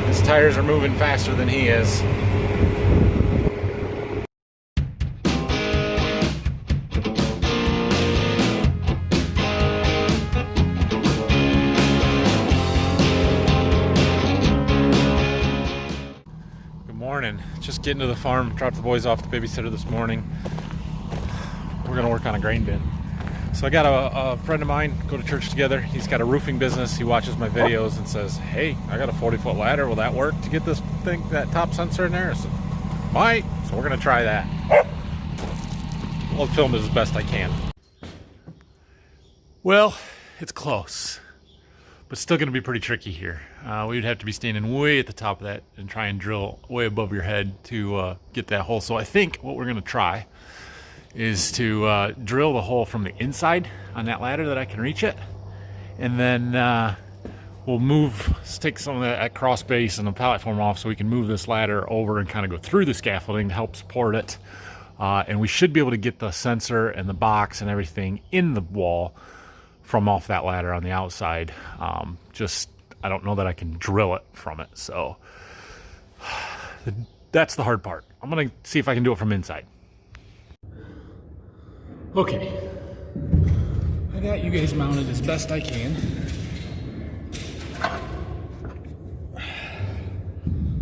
His tires are moving faster than he is. Good morning. Just getting to the farm, dropped the boys off the babysitter this morning. We're gonna work on a grain bin. So I got a friend of mine, go to church together. He's got a roofing business. He watches my videos and says, hey, I got a 40-foot ladder. Will that work to get this thing, that top sensor in there? I said, might. So we're gonna try that. I'll film it as best I can. Well, it's close, but still gonna be pretty tricky here. We would have to be standing way at the top of that and try and drill way above your head to get that hole. So I think what we're gonna try is to drill the hole from the inside on that ladder that I can reach it, and then we'll take some of that cross base and the platform off so we can move this ladder over and kind of go through the scaffolding to help support it, and we should be able to get the sensor and the box and everything in the wall from off that ladder on the outside. I don't know that I can drill it from it, so that's the hard part. I'm gonna see if I can do it from inside. Okay, I got you guys mounted as best I can.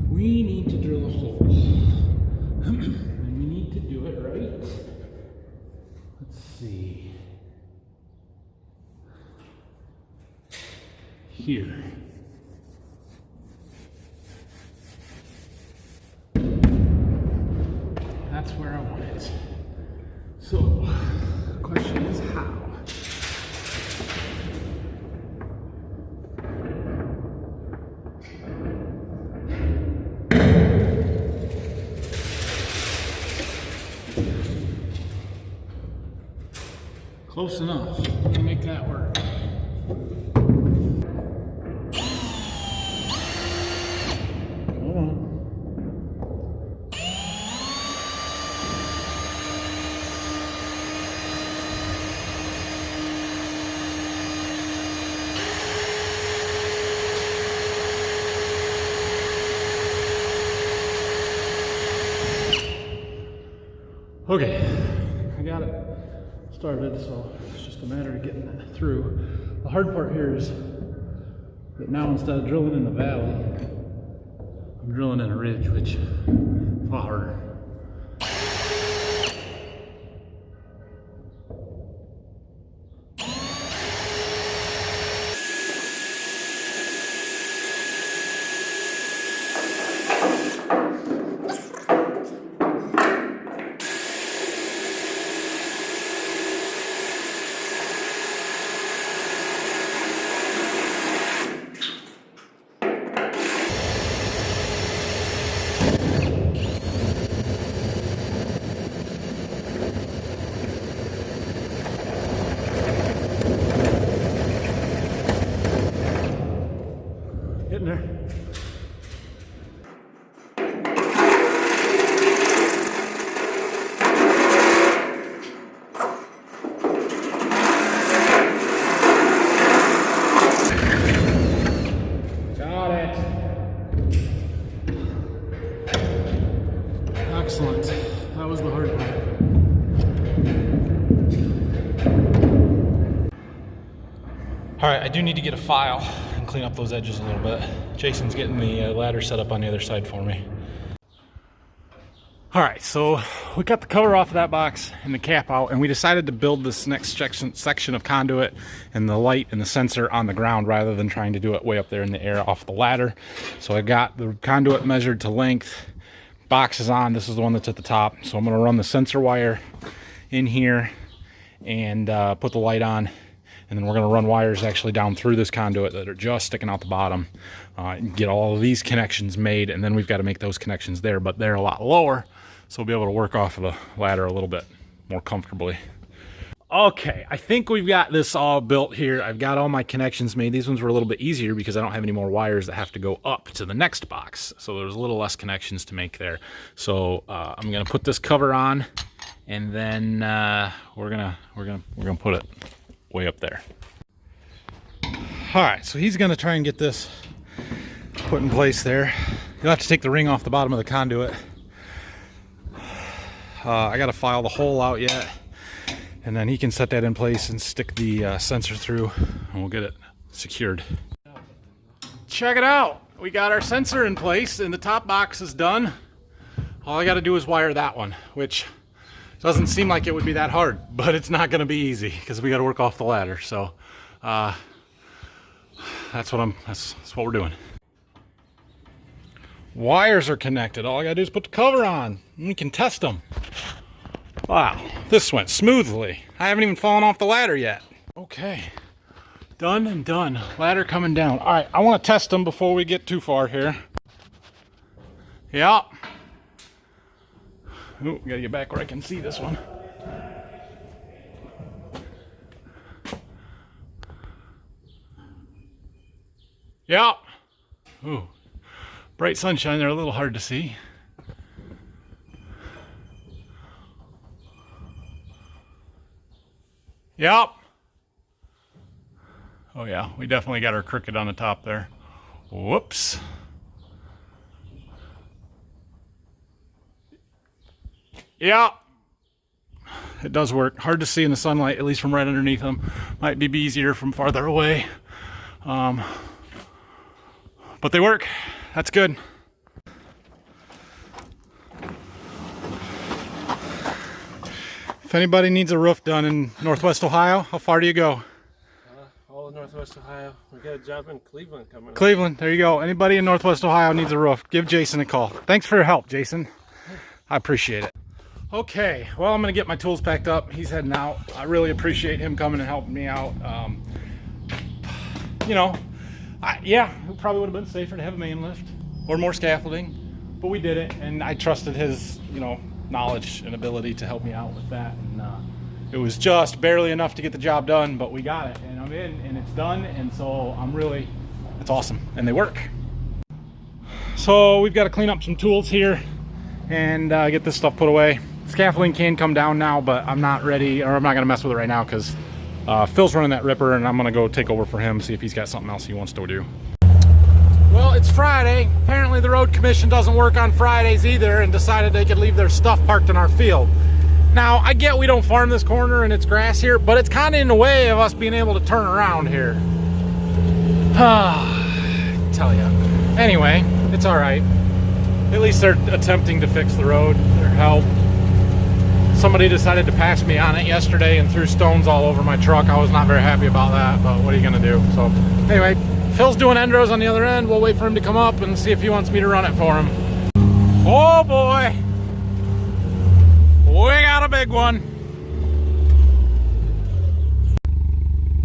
We need to drill a hole, and we need to do it right. Let's see. Here. That's where I want it. So, the question is how? Close enough. We'll make that work. Okay, I got it started, so it's just a matter of getting that through. The hard part here is that now instead of drilling in the valley, I'm drilling in a ridge, which is a lot harder. Getting there. Got it. Excellent. That was the hard part. All right, I do need to get a file and clean up those edges a little bit. Jason's getting the ladder set up on the other side for me. All right, so we got the cover off of that box and the cap out, and we decided to build this next section of conduit and the light and the sensor on the ground rather than trying to do it way up there in the air off the ladder. So I got the conduit measured to length, box is on, this is the one that's at the top. So I'm gonna run the sensor wire in here and put the light on. And then we're going to run wires actually down through this conduit that are just sticking out the bottom, and get all of these connections made, and then we've got to make those connections there, but they're a lot lower, so we'll be able to work off of the ladder a little bit more comfortably. Okay, I think we've got this all built here. I've got all my connections made. These ones were a little bit easier because I don't have any more wires that have to go up to the next box, so there's a little less connections to make there. So I'm going to put this cover on, and then we're gonna put it way up there. All right, so he's gonna try and get this put in place there. You'll have to take the ring off the bottom of the conduit. I got to file the hole out yet, and then he can set that in place and stick the sensor through, and we'll get it secured. Check it out. We got our sensor in place, and the top box is done. All I got to do is wire that one, which doesn't seem like it would be that hard, but it's not going to be easy because we got to work off the ladder. So that's what we're doing. Wires are connected. All I got to do is put the cover on, and we can test them. Wow, this went smoothly. I haven't even fallen off the ladder yet. Okay, done and done. Ladder coming down. All right, I want to test them before we get too far here. Yeah. Ooh, gotta get back where I can see this one. Yeah. Ooh, bright sunshine. They're a little hard to see. Yep. Oh yeah, we definitely got our crooked on the top there. Whoops. Yeah. It does work. Hard to see in the sunlight, at least from right underneath them. Might be easier from farther away. But they work. That's good. If anybody needs a roof done in Northwest Ohio, how far do you go? All of Northwest Ohio. We got a job in Cleveland coming up. Cleveland, there you go. Anybody in Northwest Ohio needs a roof, give Jason a call. Thanks for your help, Jason. I appreciate it. Okay, well, I'm going to get my tools packed up. He's heading out. I really appreciate him coming and helping me out. You know, yeah, it probably would have been safer to have a main lift or more scaffolding, but we did it, and I trusted his, you know, knowledge and ability to help me out with that. And it was just barely enough to get the job done, but we got it, and I'm in, and it's done, and so it's awesome, and they work. So we've got to clean up some tools here and get this stuff put away. Scaffolding can come down now, but I'm not ready, or I'm not gonna mess with it right now because Phil's running that ripper, and I'm gonna go take over for him, see if he's got something else he wants to do. Well, it's Friday. Apparently the road commission doesn't work on Fridays either, and decided they could leave their stuff parked in our field. Now, I get we don't farm this corner and it's grass here, but it's kind of in the way of us being able to turn around here. Tell ya. Anyway, it's all right. At least they're attempting to fix the road. Their help. Somebody decided to pass me on it yesterday and threw stones all over my truck. I was not very happy about that, but what are you gonna do? So anyway, Phil's doing endros on the other end. We'll wait for him to come up and see if he wants me to run it for him. Oh boy, we got a big one.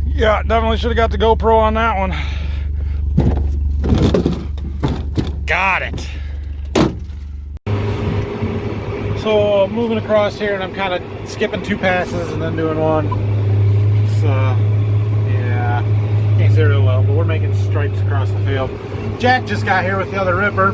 Yeah, definitely should have got the GoPro on that one. Got it. So moving across here, and I'm kind of skipping 2 passes and then doing one. So yeah, can't see it real well, but we're making stripes across the field. Jack just got here with the other ripper.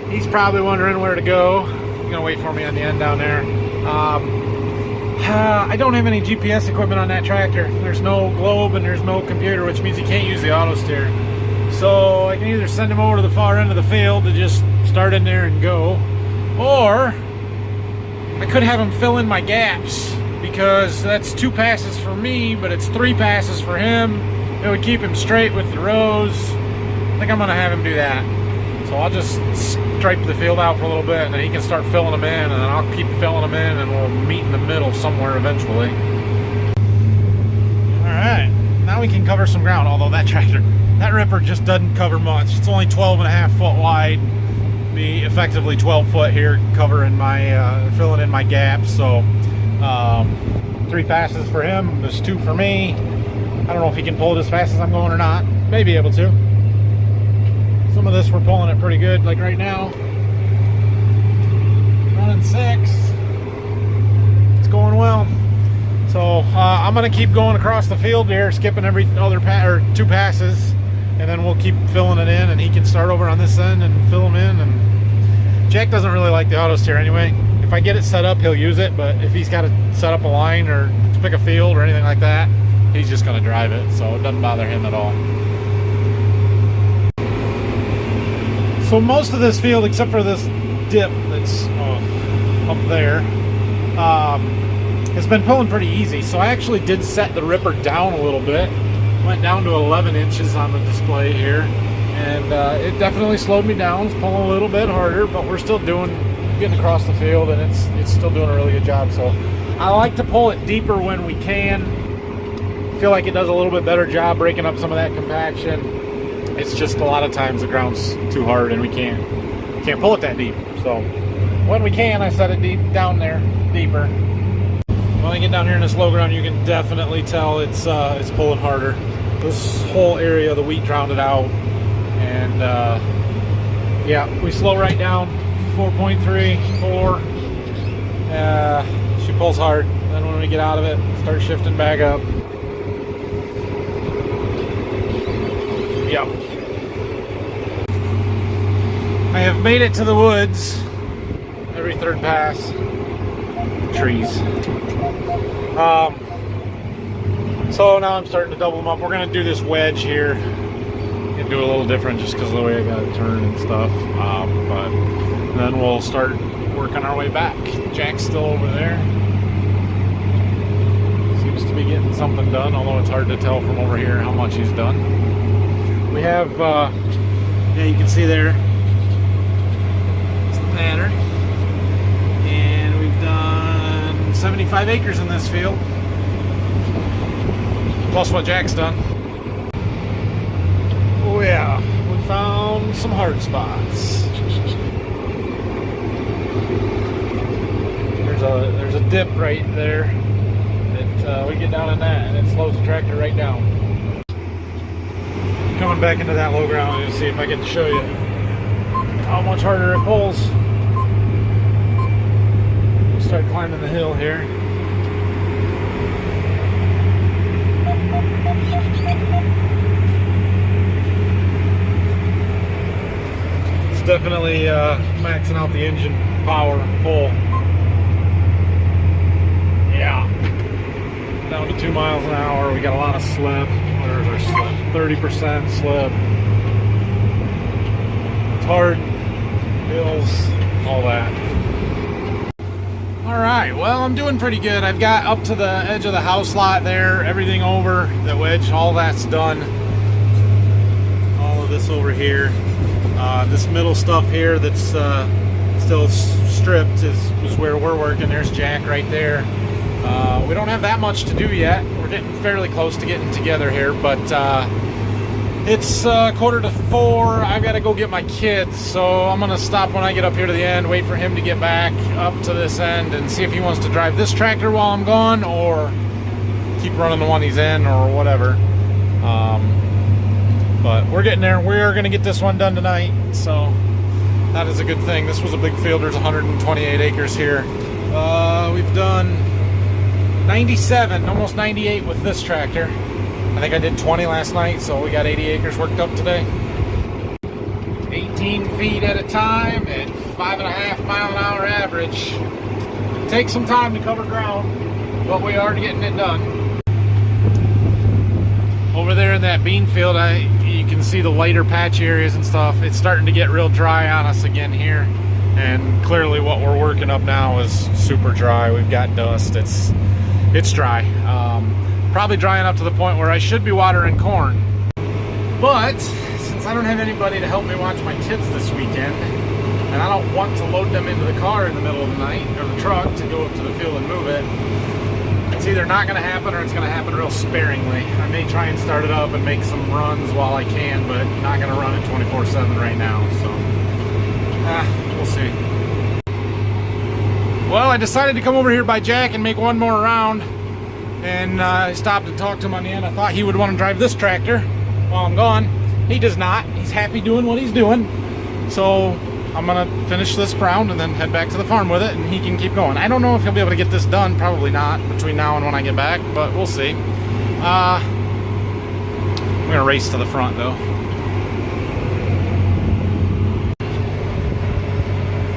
He's probably wondering where to go. He's gonna wait for me on the end down there. I don't have any GPS equipment on that tractor. There's no globe and there's no computer, which means you can't use the auto steer. So I can either send him over to the far end of the field to just start in there and go, or I could have him fill in my gaps, because that's 2 passes for me, but it's 3 passes for him. It would keep him straight with the rows. I think I'm gonna have him do that. So I'll just stripe the field out for a little bit, and then he can start filling them in, and then I'll keep filling them in, and we'll meet in the middle somewhere eventually. All right, now we can cover some ground, although that ripper just doesn't cover much. It's only 12.5 foot wide. Be effectively 12 foot here, covering my filling in my gaps. So 3 passes for him, there's 2 for me. I don't know if he can pull it as fast as I'm going or not. May be able to. Some of this we're pulling it pretty good, like right now. Running 6. It's going well. So I'm gonna keep going across the field here, skipping every other 2 passes, and then we'll keep filling it in, and he can start over on this end and fill them in. And Jack doesn't really like the auto steer anyway. If I get it set up, he'll use it, but if he's got to set up a line or pick a field or anything like that, he's just going to drive it, so it doesn't bother him at all. So most of this field, except for this dip that's up there, has been pulling pretty easy. So I actually did set the ripper down a little bit. Went down to 11 inches on the display here, and it definitely slowed me down. It's pulling a little bit harder, but we're still getting across the field, and it's still doing a really good job. So I like to pull it deeper when we can. I feel like it does a little bit better job breaking up some of that compaction. It's just a lot of times the ground's too hard and we can't pull it that deep. So when we can, I set it deep down there, deeper. When I get down here in this low ground, you can definitely tell it's pulling harder. This whole area of the wheat drowned it out, and yeah, we slow right down, 4.3, 4. She pulls hard. Then when we get out of it, start shifting back up. Yep. I have made it to the woods. Every third pass, trees. So now I'm starting to double them up. We're gonna do this wedge here and do it a little different just because of the way I got it turned and stuff. But then we'll start working our way back. Jack's still over there. Seems to be getting something done, although it's hard to tell from over here how much he's done. We have, yeah, you can see there, it's the pattern. And we've done 75 acres in this field, plus what Jack's done. Oh yeah, we found some hard spots. There's a dip right there that we get down in that, and it slows the tractor right down. Coming back into that low ground and see if I can show you how much harder it pulls. We'll start climbing the hill here. It's definitely maxing out the engine power pull. Yeah. Down to 2 miles an hour. We got a lot of slip. Where's our slip? 30% slip. It's hard. Hills. All that. Alright, well, I'm doing pretty good. I've got up to the edge of the house lot there. Everything over. The wedge, all that's done. All of this over here. This middle stuff here that's still stripped is where we're working. There's Jack right there. We don't have that much to do yet. We're getting fairly close to getting together here, but it's 3:45. I've got to go get my kids, so I'm gonna stop when I get up here to the end, wait for him to get back up to this end and see if he wants to drive this tractor while I'm gone or keep running the one he's in or whatever. But we're getting there. We are gonna get this one done tonight, so that is a good thing. This was a big field. There's 128 acres here. We've done 97, almost 98 with this tractor. I think I did 20 last night, so we got 80 acres worked up today. 18 feet at a time at 5.5 mile an hour average. It takes some time to cover ground, but we are getting it done. Over there in that bean field, you can see the lighter patch areas and stuff. It's starting to get real dry on us again here. And clearly what we're working up now is super dry. We've got dust. It's dry. Probably dry enough to the point where I should be watering corn. But since I don't have anybody to help me watch my kids this weekend, and I don't want to load them into the car in the middle of the night, or the truck, to go up to the field and move it, it's either not going to happen or it's going to happen real sparingly. I may try and start it up and make some runs while I can, but not going to run it 24/7 right now, so we'll see. Well, I decided to come over here by Jack and make one more round, and I stopped and talked to him on the end. I thought he would want to drive this tractor while I'm gone. He does not. He's happy doing what he's doing, so I'm gonna finish this round and then head back to the farm with it, and he can keep going. I don't know if he'll be able to get this done. Probably not between now and when I get back, but we'll see. I'm gonna race to the front though.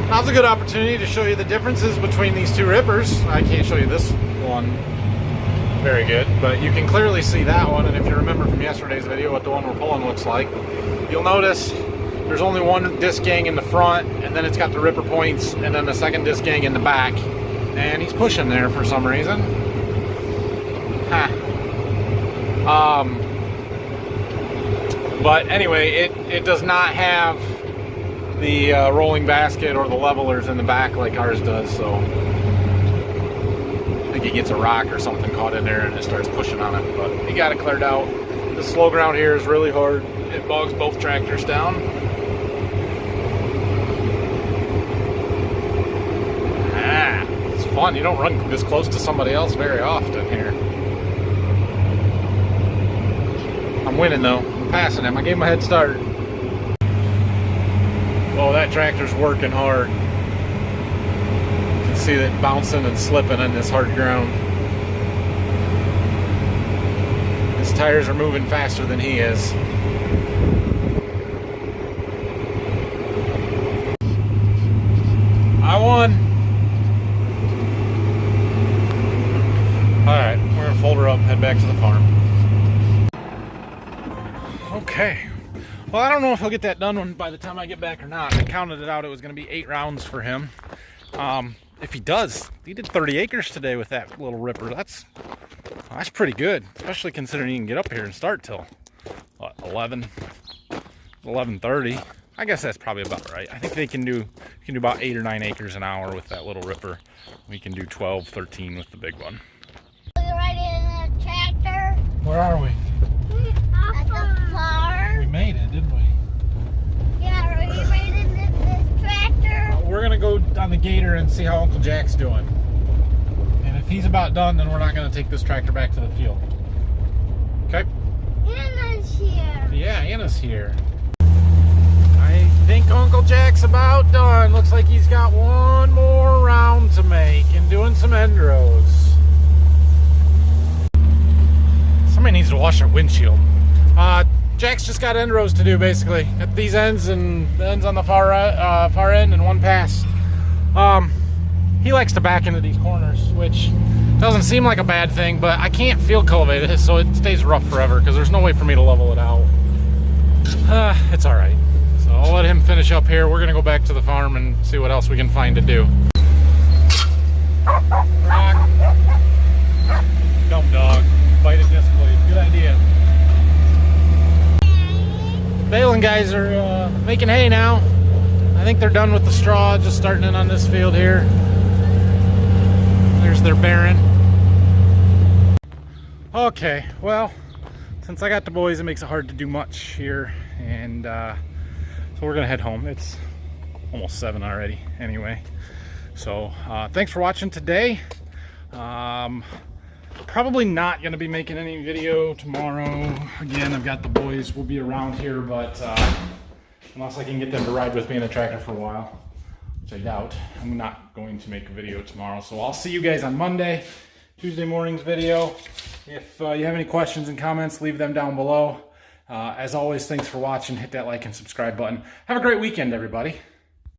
Now's a good opportunity to show you the differences between these two rippers. I can't show you this one very good, but you can clearly see that one, and if you remember from yesterday's video what the one we're pulling looks like, you'll notice there's only one disc gang in the front, and then it's got the ripper points, and then the second disc gang in the back. And he's pushing there for some reason. Huh. But anyway, it does not have the rolling basket or the levelers in the back like ours does, so I think he gets a rock or something caught in there and it starts pushing on it, but he got it cleared out. The slow ground here is really hard. It bogs both tractors down. It's fun. You don't run this close to somebody else very often here. I'm winning though. I'm passing him. I gave him a head start. Oh, that tractor's working hard. You can see it bouncing and slipping on this hard ground. His tires are moving faster than he is. I won. Alright, we're gonna fold her up, head back to the farm. Okay. Well, I don't know if he'll get that done by the time I get back or not. I counted it out. It was going to be 8 rounds for him. If he does, he did 30 acres today with that little ripper. That's pretty good, especially considering he can get up here and start till, what, 11:30. I guess that's probably about right. I think they can do about 8 or 9 acres an hour with that little ripper. We can do 12, 13 with the big one. We're riding in a tractor. Where are we? At the farm. We made it, didn't we? Yeah, are you riding this tractor? We're gonna go on the gator and see how Uncle Jack's doing. And if he's about done, then we're not gonna take this tractor back to the field. Okay? Anna's here. Yeah, Anna's here. I think Uncle Jack's about done. Looks like he's got one more round to make and doing some end rows. Somebody needs to wash their windshield. Jack's just got end rows to do, basically, at these ends and the ends on the far end and one pass. He likes to back into these corners, which doesn't seem like a bad thing, but I can't field cultivate it, so it stays rough forever because there's no way for me to level it out. It's all right. So I'll let him finish up here. We're gonna go back to the farm and see what else we can find to do. Rock. Dumb dog. Bite a disc blade. Good idea. Baling guys are making hay now. I think they're done with the straw, just starting in on this field here. There's their barren. Okay, well, since I got the boys, it makes it hard to do much here, and so we're gonna head home. It's almost 7 already anyway. So thanks for watching today. Probably not going to be making any video tomorrow. Again, I've got the boys. We'll be around here, but unless I can get them to ride with me in the tractor for a while, which I doubt, I'm not going to make a video tomorrow. So I'll see you guys on Monday, Tuesday morning's video. If you have any questions and comments, leave them down below. As always, thanks for watching. Hit that like and subscribe button. Have a great weekend, everybody.